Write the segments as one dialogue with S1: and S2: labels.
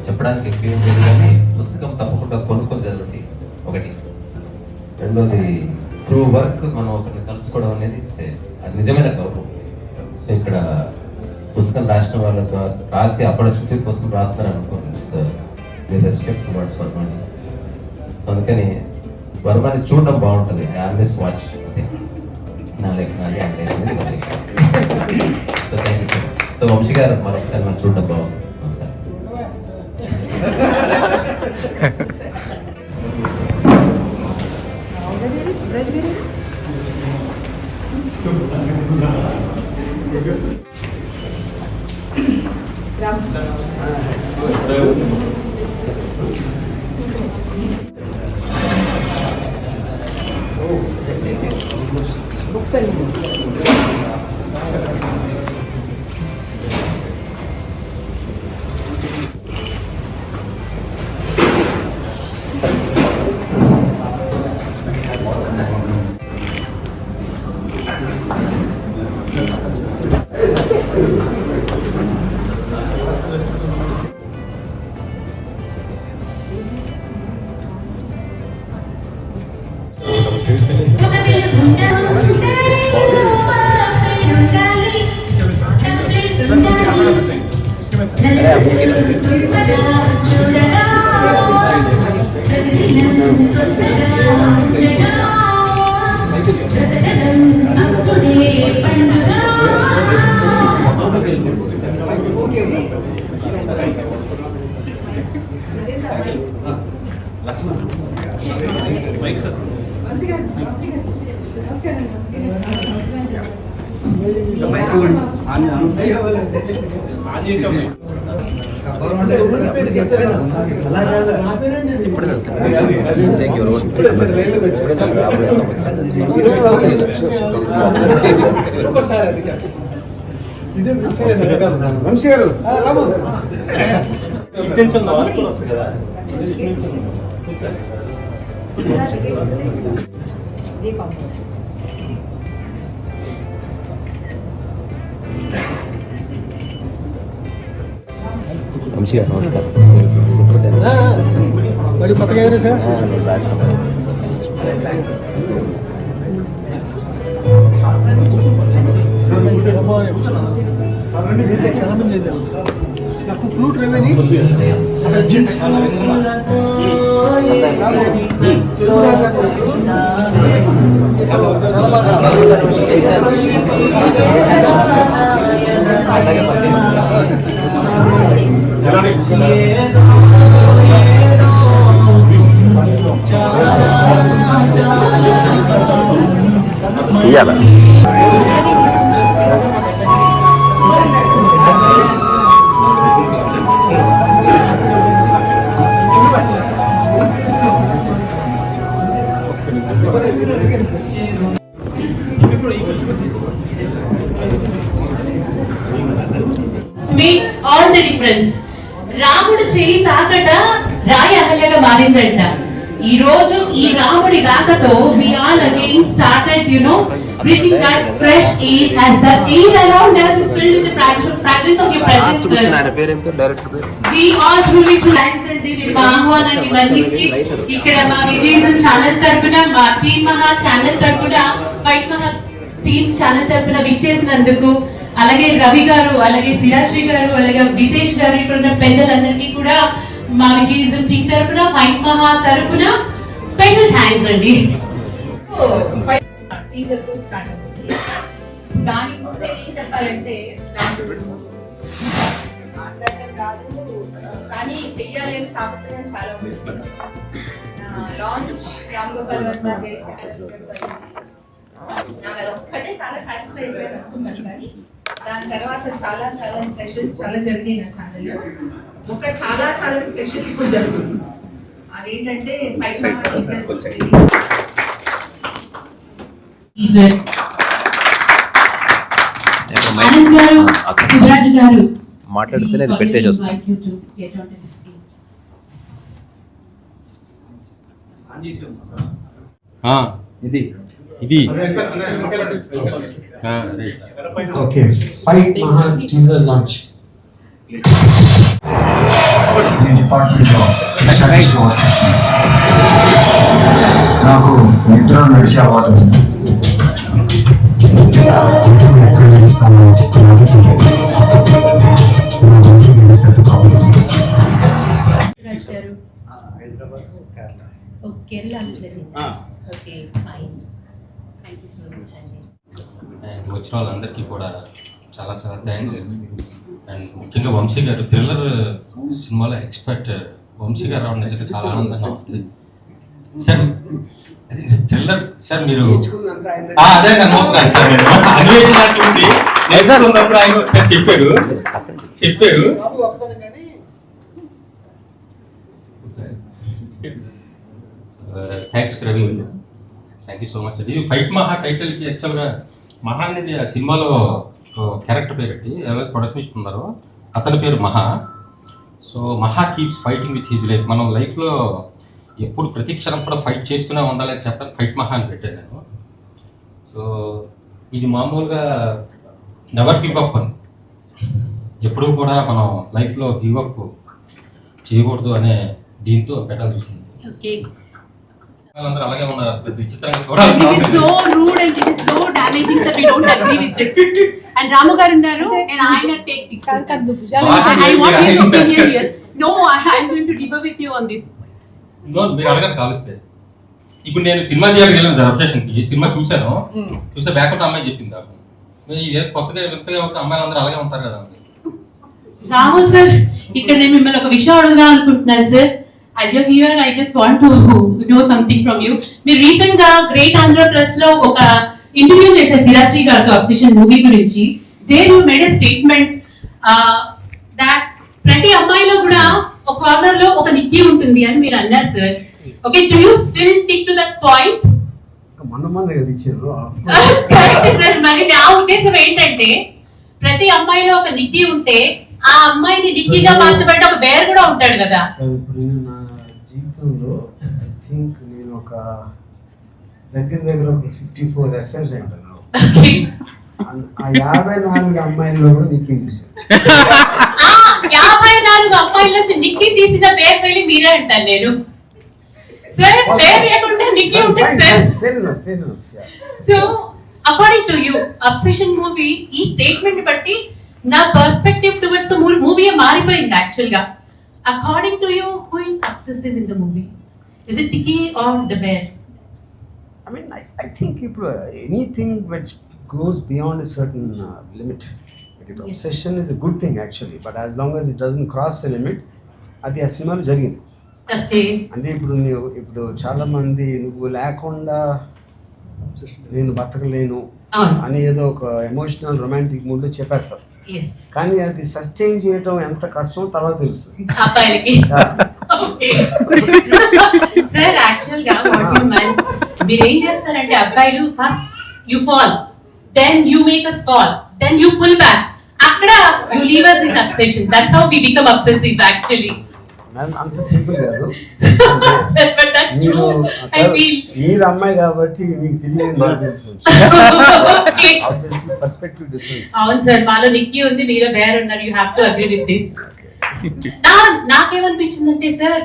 S1: చెప్పడానికి ఎక్కువ ఏం లేదు కానీ పుస్తకం తప్పకుండా కొనుక్కొని చదవండి ఒకటి. రెండోది త్రూ వర్క్ మనం ఒకరిని కలుసుకోవడం అనేది అది నిజమైన గౌరవం. సో ఇక్కడ పుస్తకం రాసిన వాళ్ళతో రాసి అపరశుద్ధి కోసం రాస్తున్నారు అనుకోండి. మీరు రెస్పెక్ట్ టువర్డ్స్ వర్మని. సో అందుకని వర్మని చూడడం బాగుంటుంది. ఐ ఆల్వేస్ వాచ్ అదే నా లేఖనాలు అనేది. So thank you so much. So Vamsi గారు మరొకసారి మనం చూడడం బాగుంది. నమస్కారం.
S2: బుక్స్ వంశీ గారు
S1: వంశీ గారు నమస్కారం.
S2: మరి పక్కన ఎవరు సార్? చాలా మంది నాకు ఫ్లూట్ రెవెన్యూ
S1: తీయాలా?
S3: made all the difference. రాముడు చేయి తాకట రాయి అహల్యగా మారిందంట. ఈ రోజు ఈ రాముడి రాకతో we all again started breathing that fresh air as the air around us is filled with the fragrance of your presence, sir. We all truly thanks అండి మీరు మా ఆహ్వానాన్ని మన్నించి ఇక్కడ మా విజయజం ఛానల్ తరపున మా టీమ్ మహా ఛానల్ తరపున ఫైట్ మహా టీమ్ ఛానల్ తరపున విచ్చేసినందుకు, అలాగే రవి గారు, అలాగే సిరాశ్రీ గారు, అలాగే విశేష్ గారు, ఇక్కడ పెద్దలందరికీ కూడా మా విజయజం టీమ్ తరపున ఫైట్ మహా తరపున స్పెషల్ థ్యాంక్స్ అండి.
S4: టీజర్ తో స్టార్ట్ అవుతుంది. దాని ముందే ఏం చెప్పాలంటే మాట్లాడటం కాదు కానీ చెయ్యాలని తాపత్రయం చాలా ఉంది. లాంచ్ రామ్ గోపాల్ వర్మ గారి ఛానల్ నాకు అది ఒక్కటే చాలా సాటిస్ఫై అయిపోయాను అనుకున్నాను. కానీ దాని తర్వాత చాలా చాలా స్పెషల్స్ చాలా జరిగాయి నా ఛానల్లో. ఒక చాలా చాలా స్పెషల్ ఇప్పుడు జరుగుతుంది. అదేంటంటే
S3: ఆనంద్ గారు, సుబ్రాజ్ గారు
S1: మాట్లాడితేనే అది పెట్టేసి వస్తాం.
S5: ఇది
S6: ఓకే ఫైట్ మహా టీజర్ లాంచ్
S7: డిపార్ట్మెంట్లో స్పెషలిస్ట్గా వర్క్ చేస్తున్నాను. నాకు నిద్ర నడిచే అవ్వదు. ఎక్కడ చేస్తానో నాకే తెలియదు.
S3: రాజ్ గారు కేరళలో జరిగింది. Okay fine, thank you so much అండి.
S5: అండ్ వచ్చిన వాళ్ళందరికీ కూడా చాలా చాలా థ్యాంక్స్. అండ్ ముఖ్యంగా వంశీ గారు థ్రిల్లర్ సినిమాలో ఎక్స్పర్ట్ వంశీ గారు రావడం నిజంగా చాలా ఆనందంగా ఉంది సార్. అది థ్రిల్లర్ సార్ మీరు అదే నమ్మవుతున్నాను సార్. నేను అన్వేషణ చూసి నేర్చుకున్నప్పుడు ఆయన ఒకసారి చెప్పారు thanks Ravi, thank you so much అండి. ఇది ఫైట్ మహా టైటిల్కి యాక్చువల్గా మహా అనేది ఆ సినిమాలో క్యారెక్టర్ పేరు పెట్టి ఎవరైతే ప్రొడక్షన్ ఇస్తున్నారో అతని పేరు మహా. సో మహా keeps fighting with his life. మనం లైఫ్లో ఎప్పుడు ప్రతి క్షణం కూడా ఫైట్ చేస్తూనే ఉండాలి అని చెప్పడానికి ఫైట్ మహా అని పెట్టాను నేను. సో ఇది మామూలుగా నెవర్ గివ్ అప్ అని, ఎప్పుడూ కూడా మనం లైఫ్లో గివ్ అప్ చేయకూడదు అనే దీంతో పెట్టాల్సి వస్తుంది.
S3: ఓకే,
S5: వాళ్ళందరూ అలాగే ఉన్నారు. పెద్ద విచిత్రంగా
S3: it is so rude and it is so damaging that we don't agree with this. And Ramu garu unnaru and I take this. I want his opinion here. No, I am going to differ with you on this.
S5: No, మీరు అడగని కాలిస్తే ఇప్పుడు నేను cinema థియేటర్కి వెళ్ళాను sir అబ్సెషన్కి. Cinema చూస్తే back అమ్మాయి చెప్పింది నాకు, ఇదే కొత్తగా వింతగా ఒక అమ్మాయిలు అందరూ అలాగే ఉంటారు కదా.
S3: రాము సార్, ఇక్కడ నేను మిమ్మల్ని ఒక విషయం అడుగుదాం అనుకుంటున్నాను sir. As you're here, I just want to know something from you. మీరు రీసెంట్ గా గ్రేట్ ఆంధ్ర ప్లస్ లో ఒక ఇంటర్వ్యూ చేశారు శిలాశ్రీ గారితో అబ్సెషన్ మూవీ గురించి. There you made a statement that ప్రతి అమ్మాయిలో కూడా ఒక కార్నర్ లో ఒక నిక్కీ ఉంటుంది అని మీరు అన్నారు sir. Okay, do you still stick to that point?
S6: మన కదా ఇచ్చారు.
S3: Correct sir. మరి నా ఉద్దేశం ఏంటంటే ప్రతి అమ్మాయిలో ఒక నిక్కీ ఉంటే ఆ అమ్మాయిని నిక్కీగా మార్చబడ్డ ఒక బేర్ కూడా ఉంటాడు కదా.
S6: ఇప్పుడు నేను నా జీవితంలో ఐ థింక్ నేను ఒక దగ్గర ఒక 54 ఎఫ్ఐఆర్స్ ఉంటాను. ఆ 54 అమ్మాయిల్లో కూడా నీకు అనిపిస్తుంది.
S3: 54 అమ్మాయిల నుంచి నిక్కీ తీసిన పేరు వెళ్ళి మీరే అంటాను నేను సార్. పేరు లేకుండా నిక్కీ ఉంటుంది sir. So according to you obsession movie ఈ స్టేట్మెంట్ బట్టి నా పర్స్పెక్టివ్ టువర్డ్స్ ద మూవీ మారిపోయింది యాక్చువల్ గా. According to you who is obsessive in the movie? Is it Nikki or the bear?
S6: I mean, I think anything which goes beyond a certain limit, obsession is a good thing actually, but as long as it doesn't cross the limit, అది ఆ సినిమాలో జరిగింది. అంటే ఇప్పుడు చాలా మంది నువ్వు లేకుండా నేను బతకలేను అని ఏదో ఒక ఎమోషనల్ రొమాంటిక్ మూడ్ లో చెప్పేస్తారు. కానీ అది సస్టైన్ చేయడం ఎంత కష్టం తర్వాత తెలుస్తుంది
S3: అబ్బాయిలకి. సార్ యాక్చువల్ గా వాట్ యు మీన్, మీరు ఏం చేస్తారంటే అబ్బాయిలు first you fall, then you make us fall, then you pull back, అక్కడ you leave us in obsession. That's how we become obsessive actually.
S6: అంత సింపుల్ కాదు.
S3: But that's true, I feel.
S6: మీరు అమ్మాయి కాబట్టి మీకు తెలియదు. Perspective difference.
S3: అవును sir, మాలో నిక్కీ ఉంది, మీలో వేరే ఉన్నారు. You have to agree with this. నాకేమనిపించిందంటే sir,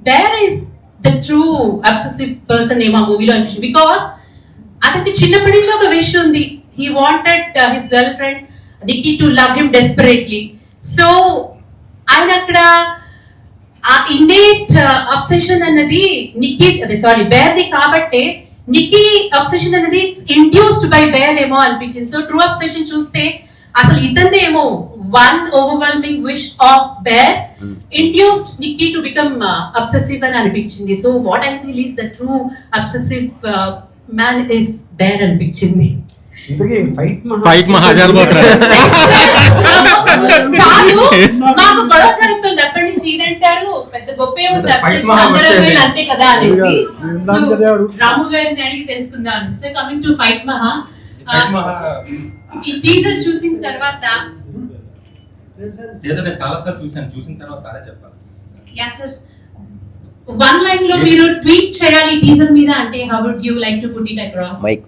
S3: bear is the true obsessive person ఏమో ఆ మూవీలో అనిపించింది. బికాస్ అతనికి చిన్నప్పటి నుంచి ఒక విష్ ఉంది. He wanted his girl friend Nikki to love him desperately. So ఆయన అక్కడ ఆ ఇన్నేట్ అబ్సెషన్ అన్నది బేర్ది కాబట్టే నిక్కీ అబ్సెషన్ అనేది ఇండ్యూస్డ్ బై బేర్ ఏమో అనిపించింది. సో ట్రూ అబ్సెషన్ చూస్తే అసలు ఇతందే ఏమో one overwhelming wish of Bear induced Nikki to become obsessive అని అనిపించింది. So what I feel is the true obsessive man is Bear అనిపించింది.
S6: ఇంతకీ
S5: ఫైట్ మహా జరబోతున్నారు.
S3: కాదు, మాకు గొడవ జరుగుతుంది అప్పటి నుంచి ఇదంటారు, పెద్ద గొప్ప ఉంది
S5: Fight మహా వచ్చేది.
S3: అంతే కదా అనేసి. సో
S2: దానికి అదే అడుగు.
S3: రాము గారిని అడిగి తెలుసుకుందాం. సో కమింగ్ టు ఫైట్ మహా,
S5: ఫైట్ మహా
S3: ఈ టీజర్ చూసిన తర్వాత
S5: ఏదో నేను చాలా సార్లు చూసిన తర్వాత అదే చెప్పాలి.
S3: యా సార్, వన్ లైన్ లో మీరు ట్వీట్ చేయాలి టీజర్ మీద అంటే how would you like to put it across?
S1: Mike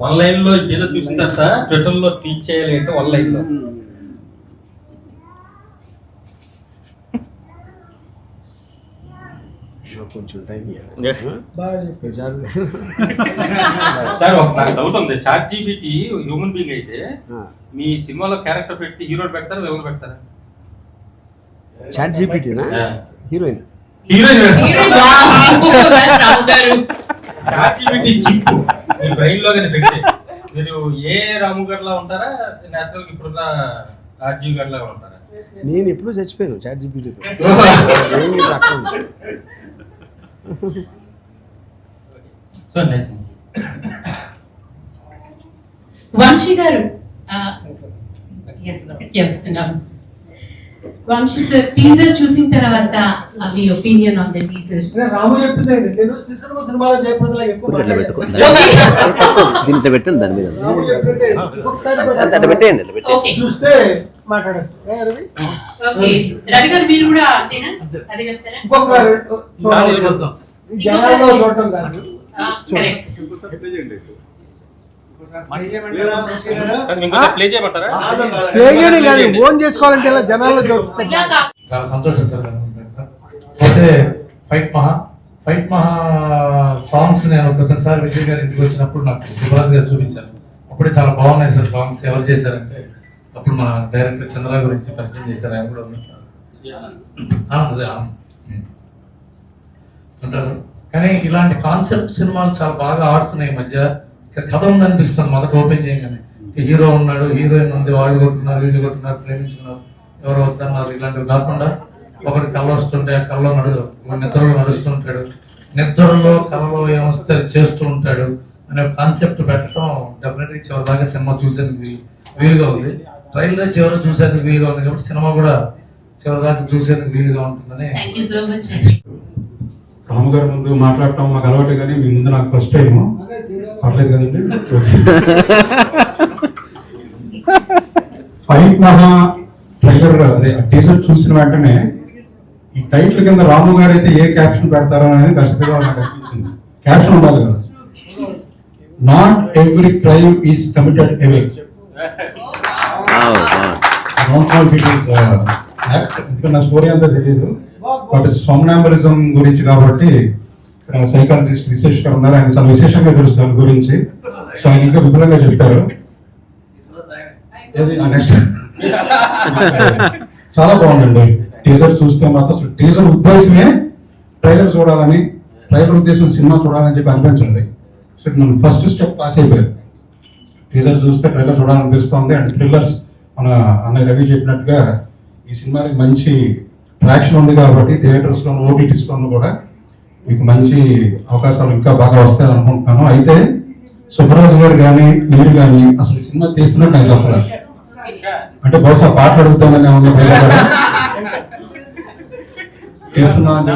S5: one line లో ఏదో చూసిన తర్వాత ట్విట్టర్ లో ట్వీట్ చేయాలి అంటే వన్ లైన్ లో
S6: కొంచెం టైం
S2: బాగా చెప్పారు.
S5: సార్ ఒక నాకు డౌట్ ఉంది. చాట్ జీపీటీ హ్యూమన్ బీయింగ్ అయితే మీ సినిమాలో క్యారెక్టర్ పెడితే హీరో పెడతారా విలన్ పెడతారా?
S6: చాట్ జీపీటీనా heroine?
S5: Heroine
S3: Ramu garu
S5: chat GPT chip మీ బ్రెయిన్ లో కానీ పెడితే మీరు ఏ రాము గారిలా ఉంటారా, నేచురల్ ఇప్పుడున్న ఆర్జీవి గారిలా ఉంటారా?
S6: నేను ఎప్పుడూ చచ్చిపోయాను చాట్ జీపీటీతో.
S5: So nice.
S3: వంశీ గారు చేస్తున్నాం. వంశీ సార్, టీజర్ చూసిన తర్వాత మీ opinion on the teaser?
S2: Ramu చెప్తుందండి, నేను సినిమాలో జయప్రదలా ఎక్కువ
S1: దీంట్లో పెట్టండి, దాని మీద
S2: రాము చెప్తుంటే
S1: అట్లా పెట్టేయండి, అట్లా పెట్టేయండి.
S3: ఓకే
S2: చూస్తే మాట్లాడచ్చు. రవి
S3: ఓకే, రవి గారు మీరు కూడా అంతేనా, అదే చెప్తారా?
S2: ఇంకొక జనాల్లో చూడటం కాదు.
S3: కరెక్ట్.
S5: ప్లే చేయమంటారా?
S2: ఓన్ చేసుకోవాలంటే ఇలా జనాల్లో చూస్తే
S3: ఇలా కాదు.
S8: చాలా సంతోషం సార్. పోతే ఫైట్ మహా సాంగ్స్ నేను ప్రతిసారి విజయ్ గారి ఇంటికి వచ్చినప్పుడు నాకు శివరాజ్ గారు చూపించాను. అప్పుడే చాలా బాగున్నాయి సార్ సాంగ్స్. ఎవరు చేశారంటే అప్పుడు మా డైరెక్టర్ చంద్ర గురించి పరిచయం చేశారు. ఆయన కూడా అంటారు. కానీ ఇలాంటి కాన్సెప్ట్ సినిమాలు చాలా బాగా ఆడుతున్నాయి ఈ మధ్య. కథ ఉందనిపిస్తుంది మొదట ఓపెన్ చేయగానే. హీరో ఉన్నాడు, హీరోయిన్ ఉంది, వాళ్ళు కొట్టున్నారు, వీళ్ళు కొట్టున్నారు, ప్రేమించుకున్నారు, ఎవరు వద్దన్నారు. ఇలాంటివి కాకుండా ఒకటి కళ్ళ వస్తుంటే కళ్ళలో నిద్రలో నడుస్తుంటాడు, నిద్రలో కళ్ళలో ఏమొస్తే చేస్తూ ఉంటాడు అనే కాన్సెప్ట్ పెట్టడం డెఫినెట్గా చివరి దాకా సినిమా చూసేందుకు వీలుగా ఉంది. ట్రైలర్ చివరి చూసేందుకు వీలుగా ఉంది కాబట్టి సినిమా కూడా చివరి దాకా చూసేందుకు వీలుగా ఉంటుందని.
S3: థ్యాంక్ యూ సో మచ్ అండి.
S9: రాము గారి ముందు మాట్లాడటం మాకు అలవాటే, కానీ మీ ముందు నాకు ఫస్ట్ టైం. పర్లేదు కదండి. ఫైట్ మహా ట్రైలర్ అదే టీజర్ చూసిన వెంటనే ఈ టైటిల్ కింద రాము గారు అయితే ఏ క్యాప్షన్ పెడతారో అనేది కష్టంగా నాకు అనిపించింది. క్యాప్షన్ ఉండాలి కదా, not every crime is committed away. ఎందుకంటే నా స్టోరీ అంతా తెలియదు, బట్ సోమనాంబలిజం గురించి కాబట్టి ఇక్కడ సైకాలజిస్ట్ విశేష్ గారు ఉన్నారు. ఆయన చాలా విశేషంగా తెలుసు దాని గురించి. సో ఆయన ఇంకా విపులంగా చెప్తారు. నెక్స్ట్ చాలా బాగుందండి. టీజర్ చూస్తే మాత్రం అసలు టీజర్ ఉద్దేశమే ట్రైలర్ చూడాలని, ట్రైలర్ ఉద్దేశం సినిమా చూడాలని చెప్పి అనిపించండి. సో మనం ఫస్ట్ స్టెప్ పాస్ అయిపోయారు. టీజర్ చూస్తే ట్రైలర్ చూడాలనిపిస్తుంది. అండ్ థ్రిల్లర్స్ మన అన్నయ్య రవి చెప్పినట్టుగా ఈ సినిమాకి మంచి ట్రాక్షన్ ఉంది కాబట్టి థియేటర్స్లోను ఓటీటీస్లోను కూడా మీకు మంచి అవకాశాలు ఇంకా బాగా వస్తాయని అనుకుంటున్నాను. అయితే సుబ్బరాజు గారు కానీ మీరు కానీ అసలు సినిమా తీస్తున్నట్టు నాకు చెప్పాలి. అంటే బహుశా పాటలు అడుగుతానని ఏమన్నా తీస్తున్నా అని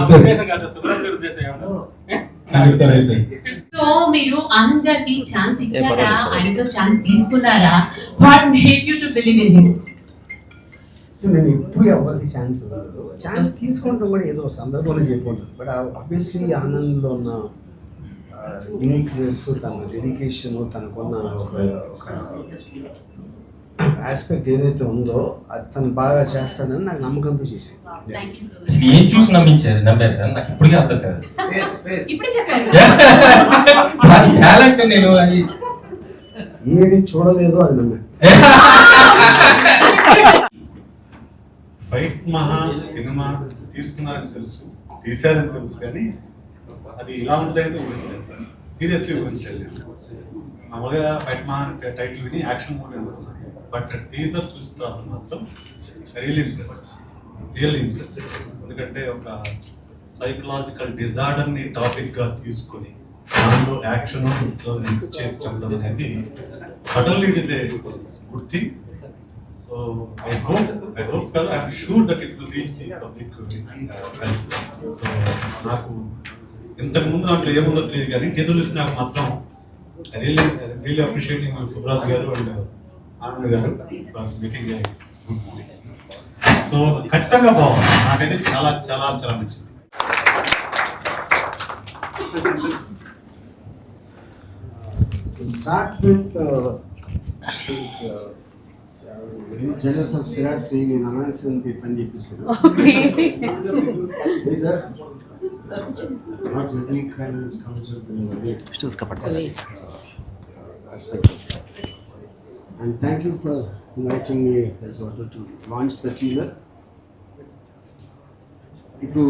S9: చెప్తారు. అయితే
S3: సో మీరు ఆనంద్ గారికి ఛాన్స్ ఇచ్చారా, ఆయనతో ఛాన్స్ తీసుకున్నారా? What made you to believe in him?
S6: So నేను ఎప్పుడు ఎవరికి ఛాన్స్ ఇవ్వలేదు. ఛాన్స్ తీసుకుంటాం కూడా ఏదో సందర్భంలో చెప్పుకుంటాను. బట్ ఆబ్వియస్లీ ఆనంద్లో ఉన్న యూనిక్నెస్, తన డెడికేషన్, తనకున్న ఒక ఆస్పెక్ట్ ఏదైతే ఉందో అది తను బాగా చేస్తానని నాకు నమ్మకంతో చేసింది.
S3: Thank you so much.
S5: ఏం చూసి నమ్మారు సార్? నాకు ఇప్పటికే అర్థం కాదు.
S3: ఇప్పుడు చెప్పారు.
S5: టాలెంట్ నేను
S6: ఏది చూడలేదు అది నమ్మాను.
S10: ఫైట్ మహా సినిమా తీస్తున్నారని తెలుసు, తీశారని తెలుసు, కానీ అది ఇలా ఉంటుందని ఊహించలేదు సార్. సీరియస్లీ ఊహించలేదు. మామూలుగా ఫైట్ మహా టైటిల్ విని యాక్షన్ మూవీ అనుకున్నాను. బట్ టీజర్ చూసిన తర్వాత మాత్రం రియల్ ఇంప్రెస్. ఎందుకంటే ఒక సైకలాజికల్ డిజార్డర్ని టాపిక్గా తీసుకొని దాంట్లో యాక్షన్ మిక్స్ చేసి చెప్పడం అనేది suddenly it is a good thing. So I hope కదా I'm sure that it will reach the public. So నాకు ఇంతకు ముందు దాంట్లో ఏముందో తెలియదు కానీ టీజర్ చూసినాక మాత్రం ఐ రియల్లీ అప్రిషియేటింగ్ సుబ్రాజ్ గారు అండ్ ఆనంద్ గారు making a good movie. So ఖచ్చితంగా బాగుంది, నాకైతే చాలా చాలా చాలా నచ్చింది.
S6: Start with very jealous of Siraj Singh in announcing the Punjab episode.
S3: Okay.
S6: Yes, sir. Not every kindness comes up in a way. Aspect. And thank you for inviting me as well to launch the teaser. ఇప్పుడు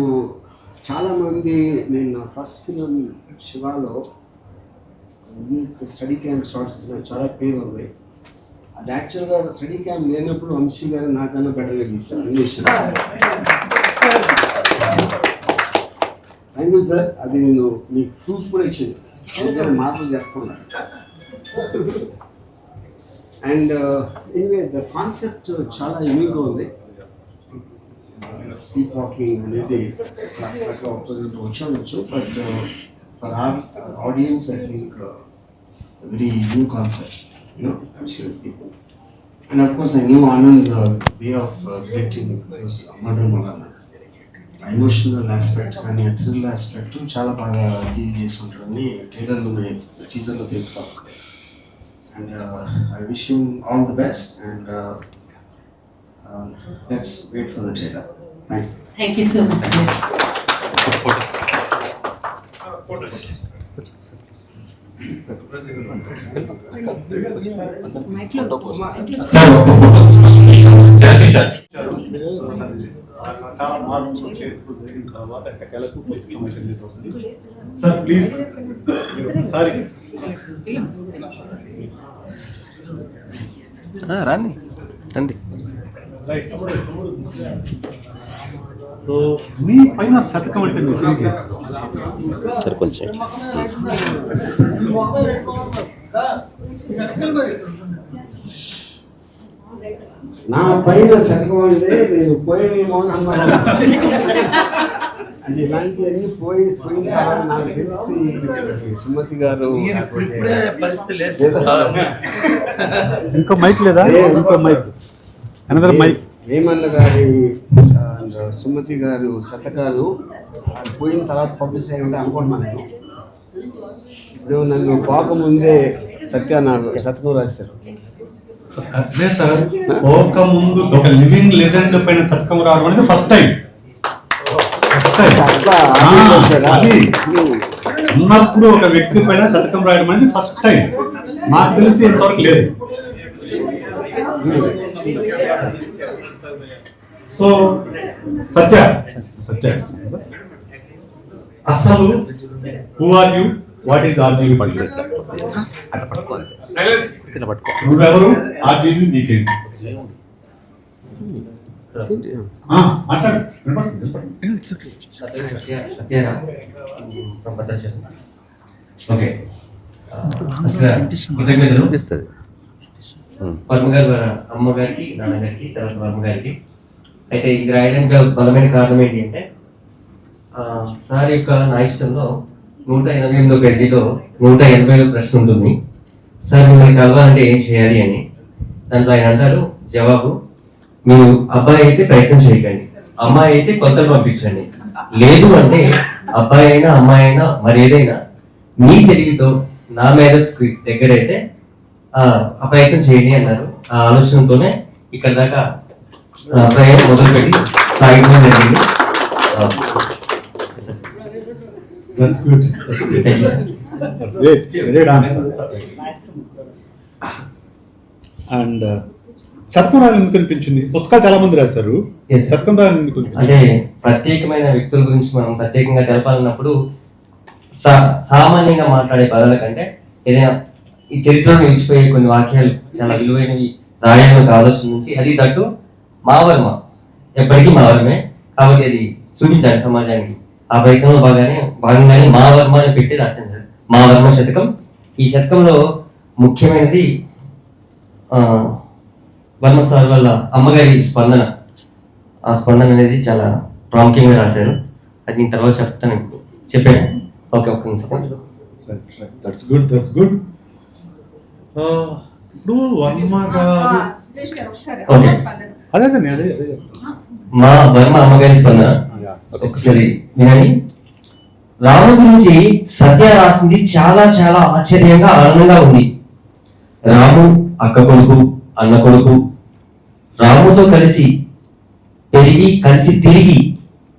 S6: చాలా మంది నేను first film శివాలో study camp shorts చాలా పేరు ఉన్నాయి. అది యాక్చువల్గా స్టడీ క్యాంప్ లేనప్పుడు వంశీ గారు నాకన్నా బెటర్గా తీస్తారు ఇంగ్లీష్. Thank you sir. అది నేను మీకు ప్రూఫ్ కూడా ఇచ్చింది, అందుకని మాటలు చెప్పకుండా. అండ్ ఎనీవే ద కాన్సెప్ట్ చాలా యూనిక్గా ఉంది. స్లీప్ వాకింగ్ అనేది అట్లా ఆపోజిట్ వచ్చి but for our audience I think very new concept, you know, I'm seeing people. And of course I knew Anand way of directing was Murder Mulana. Emotional aspect కానీ thrill aspect చాలా బాగా deal చేసి ఉంటారని ట్రైలర్లో టీజర్లో తెలుసుకోవాలి. And I wish him all the best and let's wait for the trailer. Thank you.
S3: Thank you so much, sir.
S10: చాలా మార్పు చేర్పు జరిగిన తర్వాత ఎట్టకేలకు పుస్తకం రిలీజ్ అవుతుంది. సార్ ప్లీజ్ సారీ
S1: రండి రండి.
S10: సో మీ పైన శతకం అంటే
S1: సార్ కొంచెం
S6: నా పైన శతకం అంటే నేను పోయేమో అని అన్నాను. అంటే ఇలాంటివన్నీ పోయిన తర్వాత నాకు తెలిసి సుమతి గారు
S9: ఇంకో మైక్ లేదా? ఇంకో మైక్ అనదర్ మైక్.
S6: వేమన్న గారి సుమతి గారు శతకాలు పోయిన తర్వాత పబ్లిష్ అయ్యంటే అనుకుంటున్నాను నేను. ఇప్పుడు నన్ను పోకముందే నాకు శతకం రాశారు.
S10: అదే సార్, పోక ముందు ఒక లివింగ్ లెజెండ్ పైన శతకం రావడం అనేది ఫస్ట్ టైం. ఉన్నప్పుడు ఒక వ్యక్తి పైన శతకం రాయడం అనేది ఫస్ట్ టైం. నాకు తెలిసి ఇంతవరకు లేదు. సో సత్య అసలు who are you, what is RGV? నువ్వెవరు, ఆర్జీవి నీకేంటి?
S1: అనిపిస్తుంది.
S11: వర్మ గారు అమ్మగారికి, నాన్నగారికి, తర్వాత వర్మ గారికి. అయితే ఇది రాయడానికి బలమైన కారణం ఏంటి అంటే సార్ యొక్క నా ఇష్టంలో 188వ పేజీలో 180వ ప్రశ్న ఉంటుంది. సార్ మిమ్మల్ని కలవాలంటే ఏం చేయాలి అని. దాంట్లో ఆయన అంటారు జవాబు, మీరు అబ్బాయి అయితే ప్రయత్నం చేయకండి, అమ్మాయి అయితే కొత్తలు పంపించండి, లేదు అంటే అబ్బాయి అయినా అమ్మాయి అయినా మరి ఏదైనా మీ తెలివితో నా మేధస్సు దగ్గర అయితే ఆ ప్రయత్నం చేయండి అన్నారు. ఆ ఆలోచనతోనే ఇక్కడ దాకా ప్రయాణం మొదలుపెట్టి సాగించడం జరిగింది.
S10: That's good.
S11: Thank you, sir.
S10: That's great. Great answer.
S9: And శతకం రాయాలని ఎందుకు అనిపించింది? పుస్తకాలు చాలా మంది రాశారు, శతకం రాయాలని ఎందుకు అనిపించింది?
S11: అంటే ప్రత్యేకమైన వ్యక్తుల గురించి మనం ప్రత్యేకంగా తెలపాలన్నప్పుడు సామాన్యంగా మాట్లాడే పదాల కంటే ఏదైనా ఈ చరిత్రలో నిలిచిపోయే కొన్ని వాక్యాలు చాలా విలువైనవి రాయాలని ఒక ఆలోచన నుంచి, అది తట్టు మా వర్మ ఎప్పటికీ మా వర్మే కాబట్టి అది చూపించాలి సమాజానికి. ఆ ప్రయత్నంలో భాగంగానే మా వర్మ అని పెట్టి రాశాను సార్. మా వర్మ శతకం. ఈ శతకంలో ముఖ్యమైనది వర్మ సార్ వాళ్ళ అమ్మగారి స్పందన. ఆ స్పందన అనేది చాలా ప్రాముఖ్యంగా రాశారు. అది నేను తర్వాత చెప్తాను, చెప్పాను. ఓకే, ఒక్క నిమిషం.
S10: That's good. ఇప్పుడు వర్మ గారు
S11: ఓకే,
S10: అదే
S11: మా వర్మ అమ్మగారి స్పందన ఒకసారి వినండి. రాము గురించి సత్య రాసింది చాలా చాలా ఆశ్చర్యంగా ఆనందంగా ఉంది. రాము అక్క కొడుకు, అన్న కొడుకు, రాముతో కలిసి పెరిగి కలిసి తిరిగి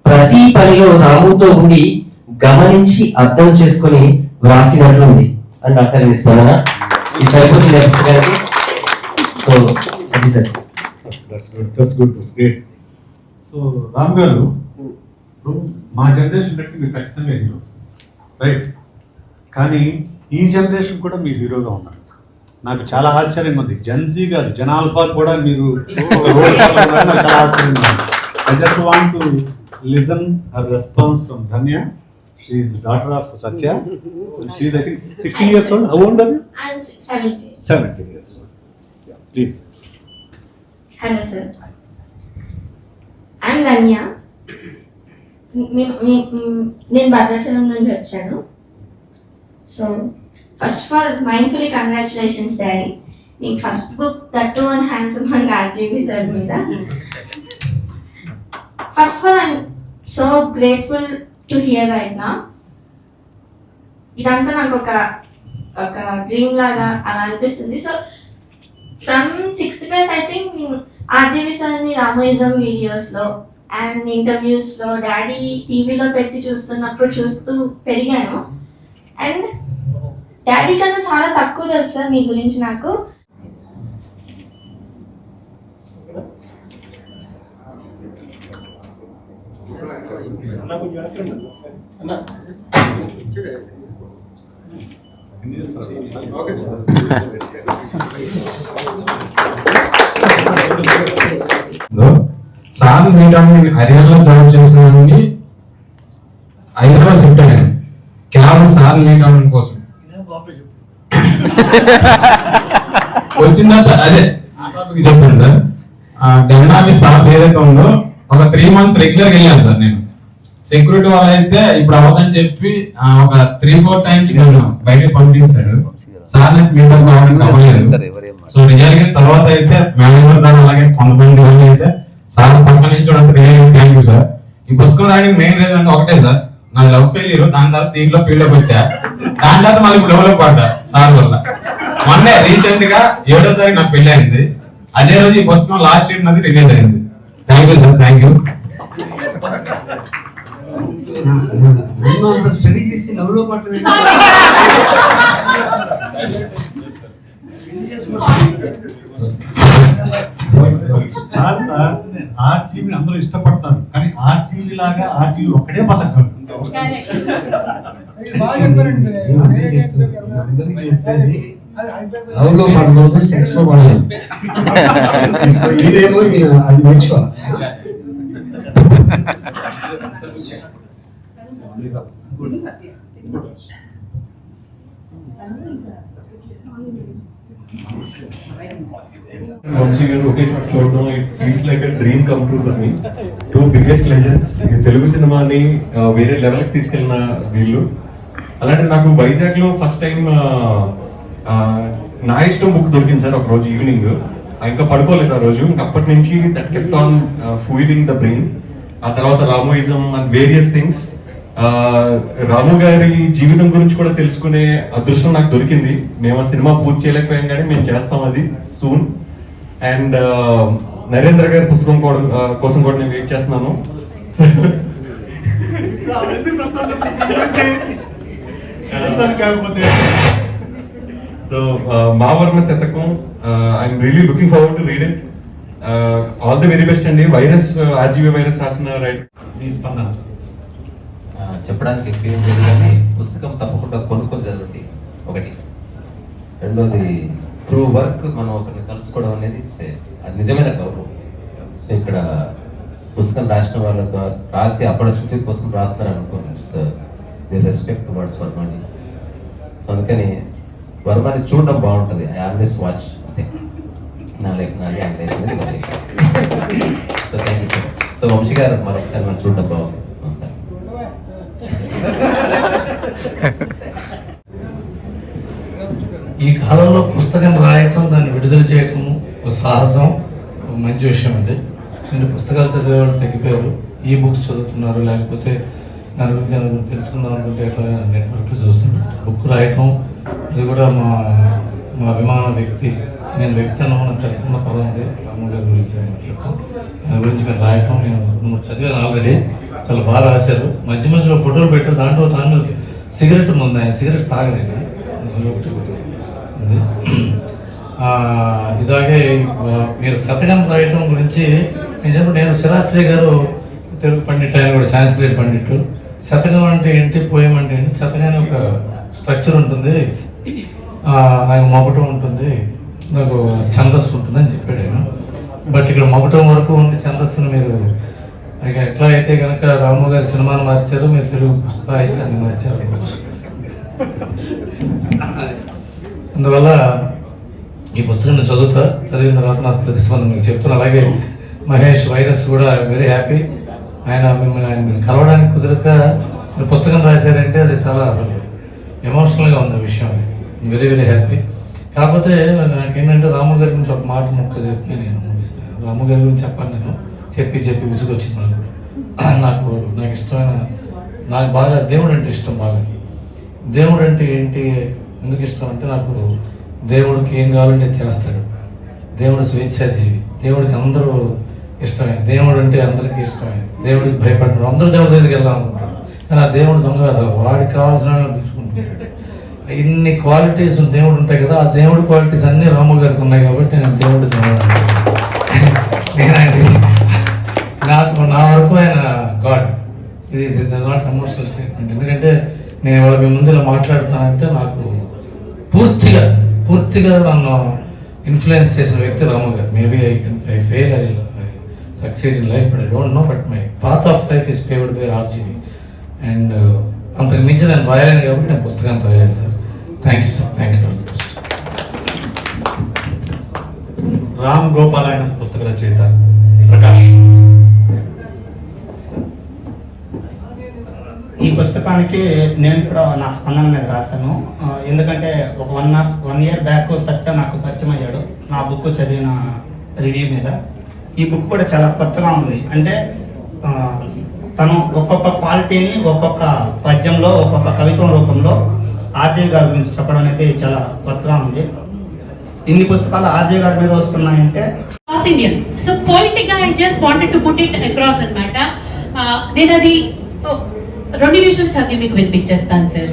S11: ప్రతి పనిలో రాముతో ఉండి గమనించి అర్థం చేసుకొని వ్రాసినట్లు ఉంది అని రాశారండి స్పందన. ఈ సరిపోతుంది పుస్తకానికి. సో అది sir.
S10: That's great. So Ram గారు, ఇప్పుడు మా జనరేషన్ బట్టి మీరు ఖచ్చితంగా హీరో, రైట్? కానీ ఈ జనరేషన్ కూడా మీరు హీరోగా ఉన్నారు. నాకు చాలా ఆశ్చర్యంగా ఉంది. జెన్జీ కాదు, జనాల్ఫా కూడా మీరు ఒక రోల్ నాకు చాలా ఆశ్చర్యంగా ఉంది. I just want to listen her response from Dhanya. She is daughter of Satya. She is I think 16 years old. How old are you?
S12: I'm 17.
S10: 17 years old. Yeah, please.
S12: Hello, sir. I'm Danya. నేను భద్రాచలం నుంచి వచ్చాను. So first of all mindfully congratulations daddy. నీ first book that one handsome and RGB sir మీద. First of all I'm so grateful to hear right నా. ఇదంతా నాకు ఒక dream లాగా అలా అనిపిస్తుంది. So from 6th class I think నేను ఆర్జీబీ సార్ని రామోయిజం వీడియోస్లో అండ్ ఇంటర్వ్యూస్లో డాడీ టీవీలో పెట్టి చూస్తూ పెరిగాను. అండ్ డాడీ కన్నా చాలా తక్కువ తెలుసు సార్ మీ గురించి నాకు.
S13: సార్ మీటాన్ని హర్యానాలో జాబ్ చేసిన వాడిని హైదరాబాద్ షిఫ్ట్ అయ్యాను కేవలం సార్ మీటాన్ కోసం. వచ్చిన తర్వాత అదే చెప్తాను సార్. డైనామిక్ సార్ ఏదైతే ఉందో ఒక 3 months రెగ్యులర్గా వెళ్ళాను సార్. నేను సెక్యూరిటీ వాళ్ళు అయితే ఇప్పుడు అవ్వదని చెప్పి ఒక 3-4 times నన్ను బయటకు పంపిస్తాడు. సార్ నాకు మీటప్ కావడానికి అవ్వలేదు. సో రియల్ గా తర్వాత అయితే మేనేజర్ దాని అలాగే కొంతమంది వాళ్ళు అయితే సార్ పక్కన నుంచి రియల్ థ్యాంక్ యూ సార్. ఈ పుస్తకం రాయడానికి మెయిన్ రీజన్ ఒకటే సార్, నా లవ్ ఫెయిల్యూర్. దాని తర్వాత దీంట్లో ఫీల్డ్ అప్ వచ్చా. దాని తర్వాత మళ్ళీ ఇప్పుడు డెవలప్ పడ్డా సార్ వల్ల. మొన్నే రీసెంట్ గా 7వ తారీఖు నాకు పెళ్లి అయింది. అదే రోజు ఈ పుస్తకం లాస్ట్ ఇయర్ నది రిలీజ్ అయింది. Thank you sir, thank you.
S6: Study చేసి లవ్లో పట్టు
S10: ఆర్జీవి అందరూ ఇష్టపడతారు, కానీ ఆర్జీవి లాగా ఆర్జీవి ఒక్కడే బతకగలడు.
S6: లవ్ లో పడకూడదు, సెక్స్ లో పడలేదు. ఇదేమో అది నేర్చుకోవాలి.
S14: Once again, ఒకే షాట్ చూడడం, it feels like a dream come true for me. 2 biggest legends. Telugu సినిమాని వేరే లెవెల్కి తీసుకెళ్ళిన వీళ్ళు. అలాంటి నాకు వైజాగ్ లో ఫస్ట్ టైం నా ఇష్టం బుక్ దొరికింది సార్ ఒక రోజు ఈవినింగ్. ఇంకా పడుకోలేదు ఆ రోజు. ఇంకా అప్పటి నుంచి that kept on fooling the brain. ఆ తర్వాత రామోయిజం అండ్ వేరియస్ థింగ్స్. రాము గారి జీవితం గురించి కూడా తెలుసుకునే అదృష్టం నాకు దొరికింది. మేము ఆ సినిమా పూర్తి చేయలేకపోయాం, కానీ మేము చేస్తాం అది సూన్. అండ్ నరేంద్ర గారి పుస్తకం కోసం కూడా నేను వెయిట్ చేస్తున్నాను. సో మా వర్మ శతకం, I'm really looking forward to read it. All the very best అండి. వైరస్ ఆర్జీబీ వైరస్ రాసిన రైట్
S10: మీ స్పందన.
S1: చెప్పడానికి ఎక్కువ ఏం లేదు, కానీ పుస్తకం తప్పకుండా కొనుక్కొని చదవండి ఒకటి. రెండోది, త్రూ వర్క్ మనం ఒకరిని కలుసుకోవడం అనేది అది నిజమైన గౌరవం. సో ఇక్కడ పుస్తకం రాసిన వాళ్ళతో రాసి అప్పటి శృతి కోసం రాస్తున్నారు అనుకోండి. It's the respect towards Varmaji. So అందుకని వర్మని చూడడం బాగుంటుంది. I always watch. అంతే, నా లైఫ్ నాది, ఆయన లైఫ్ అనేది వాళ్ళ life. So thank you so much. So Vamsi గారు మరొకసారి మనం చూడడం బాగుంది. నమస్కారం.
S8: ఈ కాలంలో పుస్తకం రాయటం, దాన్ని విడుదల చేయటం ఒక సాహసం, ఒక మంచి విషయం అండి. నేను పుస్తకాలు చదివే వాళ్ళు తగ్గిపోయారు. ఈ బుక్స్ చదువుతున్నారు, లేకపోతే దాని గురించి తెలుసుకుందాం అనుకుంటే ఎట్లా నెట్వర్క్లో చూస్తున్నారు. బుక్ రాయటం అది కూడా మా అభిమాన వ్యక్తి, నేను వ్యక్తి అన్న తెలిసిన పదం ఉంది, రాము గారి గురించి మాట్లాడటం, దాని గురించి మీరు రాయటం నేను చదివాను ఆల్రెడీ. చాలా బాగా రాశారు. మధ్య మధ్యలో ఫోటోలు పెట్టారు, దాని మీద సిగరెట్ ఉంది, ఆయన సిగరెట్ తాగలేదు ఒకటి ఉంది. ఇలాగే మీరు శతకం రాయటం గురించి నేను శరాశ్రీ గారు తెలుగు పండిట్, ఆయన కూడా సాంస్క్రిట్ పండిట్. శతకం అంటే ఏంటి, పోయం అంటే ఏంటి, శతకానికి ఒక స్ట్రక్చర్ ఉంటుంది, నాకు మొగటం ఉంటుంది, నాకు ఛందస్సు ఉంటుంది అని చెప్పాడు ఆయన. బట్ ఇక్కడ మొగటం వరకు ఉండి ఛందస్సును మీరు ఎట్లా అయితే కనుక రాము గారి సినిమాను మార్చారు, మీరు తెలుగు సాహిత్యాన్ని మార్చారు అనుకోవచ్చు. అందువల్ల ఈ పుస్తకాన్ని చదివిన తర్వాత నాకు ప్రతిస్పందన మీకు చెప్తున్నా. అలాగే మహేష్ వైరస్ కూడా వెరీ హ్యాపీ. ఆయన మీరు కలవడానికి కుదరక మీరు పుస్తకం రాశారంటే అది చాలా అసలు ఎమోషనల్గా ఉన్న విషయం. Very very happy. కాకపోతే నాకేంటంటే రాము గారి గురించి ఒక మాట ముక్క చెప్పి నేను ముగిస్తాను. రాము గారి గురించి చెప్పాను, నేను చెప్పి విసుగొచ్చింది నాకు. నాకు ఇష్టమైన, నాకు బాగా దేవుడు అంటే ఇష్టం. బాగా దేవుడు అంటే ఏంటి, ఎందుకు ఇష్టం అంటే నాకు దేవుడికి ఏం కావాలంటే చేస్తాడు. దేవుడు స్వేచ్ఛాజీవి, దేవుడికి అందరూ ఇష్టమే, దేవుడు అంటే అందరికీ ఇష్టమే, దేవుడికి భయపడరు, అందరూ దేవుడి దగ్గరికి వెళ్ళాలనుకుంటారు. కానీ ఆ దేవుడు దొంగ కదా, వాడికి కావాల్సిన పిలుచుకుంటుంటాడు. ఇన్ని క్వాలిటీస్ దేవుడు ఉంటాయి కదా, ఆ దేవుడి క్వాలిటీస్ అన్నీ రాము గారికి ఉన్నాయి కాబట్టి నేను దేవుడు నాకు నా వరకు ఆయన గాడ్. ఇది నాట్ ఎమోషనల్ స్టేట్మెంట్. ఎందుకంటే నేను వాళ్ళ మీ ముందు ఇలా మాట్లాడుతానంటే నాకు పూర్తిగా నన్ను ఇన్ఫ్లుయెన్స్ చేసిన వ్యక్తి Ramu garu. Maybe I fail, I succeed in life, but I don't know, but my path of life is paved by RGV. And అంతకు మించి నేను రాయలేను కాబట్టి నేను పుస్తకాన్ని రాయలేను sir. Thank you sir, thank you.
S10: Ram Gopalayanam పుస్తక రచయిత ప్రకాష్.
S15: ఈ పుస్తకానికి నేను కూడా నా స్పందన అనేది రాశాను. ఎందుకంటే ఒక 1 year బ్యాక్ సత్య నాకు పరిచయం అయ్యాడు నా బుక్ చదివిన రివ్యూ మీద. ఈ బుక్ కూడా చాలా కొత్తగా ఉంది. అంటే తను ఒక్కొక్క క్వాలిటీని ఒక్కొక్క పద్యంలో, ఒక్కొక్క కవిత్వం రూపంలో ఆర్జే గారి గురించి చెప్పడం అనేది చాలా కొత్తగా ఉంది. ఇన్ని పుస్తకాలు ఆర్జే గారి మీద వస్తున్నాయంటే
S3: నార్త్ ఇండియన్. సో పోయిటిక్ గా I just wanted to put it across అన్నమాట. నేను అది 2 నిమిషాలు చదివి మీకు వినిపించేస్తాను సార్.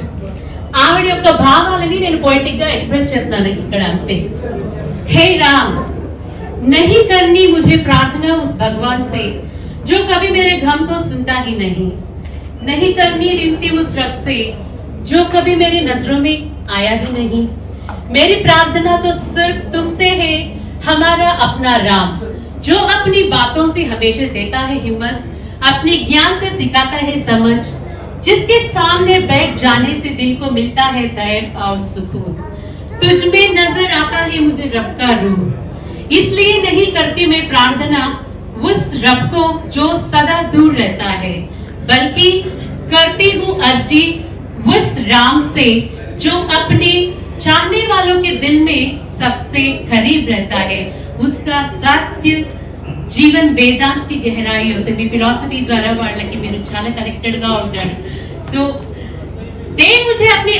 S3: ఆవిడ యొక్క భావాలని నేను పోయిటిక్ గా ఎక్స్ప్రెస్ చేస్తాను ఇక్కడ, అంతే. हे राम, नहीं करनी मुझे प्रार्थना उस भगवान से जो कभी मेरे गम को सुनता ही नहीं करनी रिंती उस रब से जो कभी मेरी नजरों में आया ही नहीं। मेरी प्रार्थना तो सिर्फ तुमसे है, हमारा अपना राम, जो अपनी बातों से हमेशा देता है हिम्मत, अपने ज्ञान से सिखाता है समझ, जिसके सामने बैठ जाने से दिल को मिलता है धैर्य और सुकून। तुझ में नजर आता है मुझे रब का रूह, इसलिए नहीं करती मैं प्रार्थना उस रब को जो सदा दूर रहता है, बल्कि करती हूँ अर्जी उस राम से जो अपने चाहने वालों के दिल में सबसे करीब रहता है। उसका सत्य जीवन वेदांत की गहराइयों से भी फिलॉसफी द्वारा వాళ్ళకి మీరు చాలా కనెక్టెడ్ గా ఉంటారు. సో దే मुझे अपनी